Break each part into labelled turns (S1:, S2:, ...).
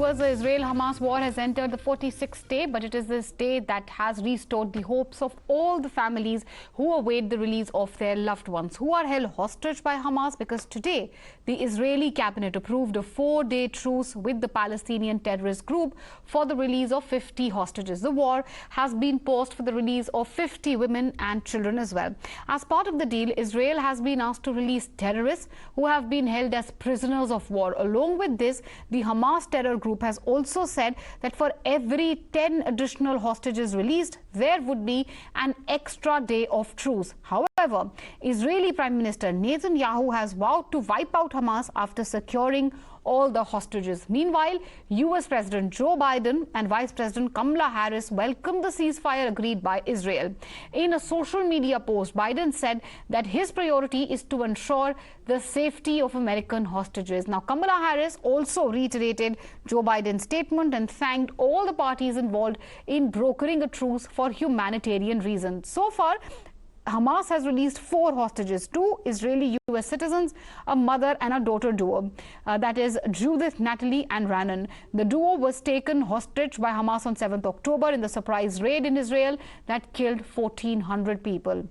S1: viewers, the Israel-Hamas war has entered the 46th day, but it is this day that has restored the hopes of all the families who await the release of their loved ones, who are held hostage by Hamas, because today the Israeli cabinet approved a 4-day truce with the Palestinian terrorist group for the release of 50 hostages. The war has been paused for the release of 50 women and children as well. As part of the deal, Israel has been asked to release terrorists who have been held as prisoners of war. Along with this, the Hamas terror group has also said that for every 10 additional hostages released, there would be an extra day of truce. However, Israeli Prime Minister Netanyahu has vowed to wipe out Hamas after securing all the hostages. Meanwhile, US President Joe Biden and Vice President Kamala Harris welcomed the ceasefire agreed by Israel. In a social media post, Biden said that his priority is to ensure the safety of American hostages. Now, Kamala Harris also reiterated Joe Biden's statement and thanked all the parties involved in brokering a truce for humanitarian reasons. So far, Hamas has released 4 hostages, 2 Israeli US citizens, a mother and a daughter duo. That is Judith, Natalie and Rhiannon. The duo was taken hostage by Hamas on 7th October in the surprise raid in Israel that killed 1,400 people.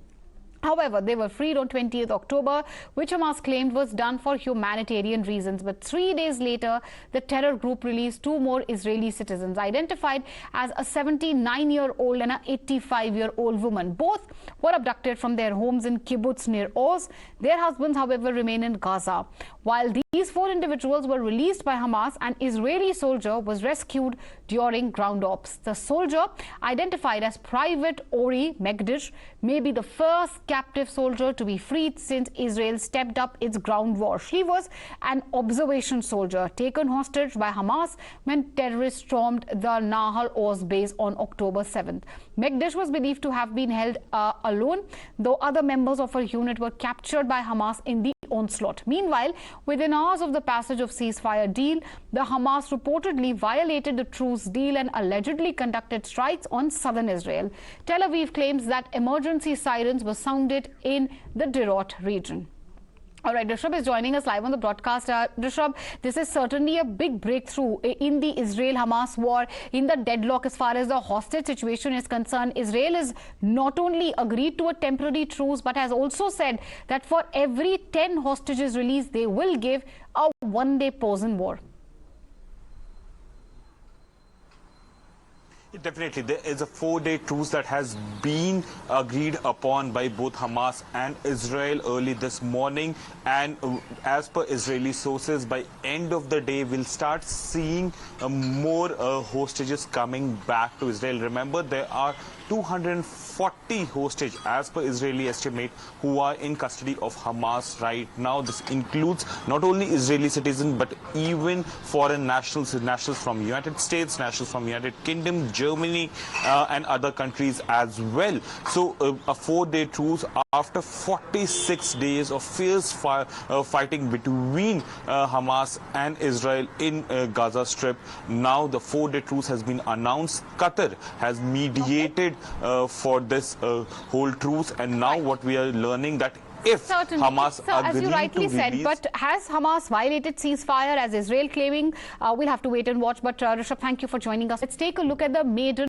S1: However, they were freed on 20th October, which Hamas claimed was done for humanitarian reasons. But 3 days later, the terror group released 2 more Israeli citizens, identified as a 79-year-old and an 85-year-old woman. Both were abducted from their homes in kibbutz near Oz. Their husbands, however, remain in Gaza. While these 4 individuals were released by Hamas, an Israeli soldier was rescued during ground ops. The soldier, identified as Private Ori Megdish, may be the first captive soldier to be freed since Israel stepped up its ground war. She was an observation soldier taken hostage by Hamas when terrorists stormed the Nahal Oz base on October 7th. Megdish was believed to have been held alone, though other members of her unit were captured by Hamas in the onslaught. Meanwhile, within hours of the passage of ceasefire deal, the Hamas reportedly violated the truce deal and allegedly conducted strikes on southern Israel. Tel Aviv claims that emergency sirens were sounded in the Derot region. All right, Rishabh is joining us live on the broadcast. Rishabh, this is certainly a big breakthrough in the Israel-Hamas war, in the deadlock as far as the hostage situation is concerned. Israel has not only agreed to a temporary truce, but has also said that for every 10 hostages released, they will give a 1-day pause in war.
S2: Definitely, there is a 4-day truce that has been agreed upon by both Hamas and Israel early this morning, and as per Israeli sources, by end of the day we'll start seeing more hostages coming back to Israel. Remember, there are 240 hostages as per Israeli estimate who are in custody of Hamas right now. This includes not only Israeli citizens but even foreign nationals from United States, nationals from United Kingdom, Germany and other countries as well. So a 4-day truce after 46 days of fierce fighting between Hamas and Israel in Gaza Strip. Now the 4-day truce has been announced. Qatar has mediated for this whole truce, and now what we are learning that if Hamas
S1: as you rightly said, but has Hamas violated ceasefire as Israel claiming? We'll have to wait and watch. But Rishabh, thank you for joining us. Let's take a look at the maiden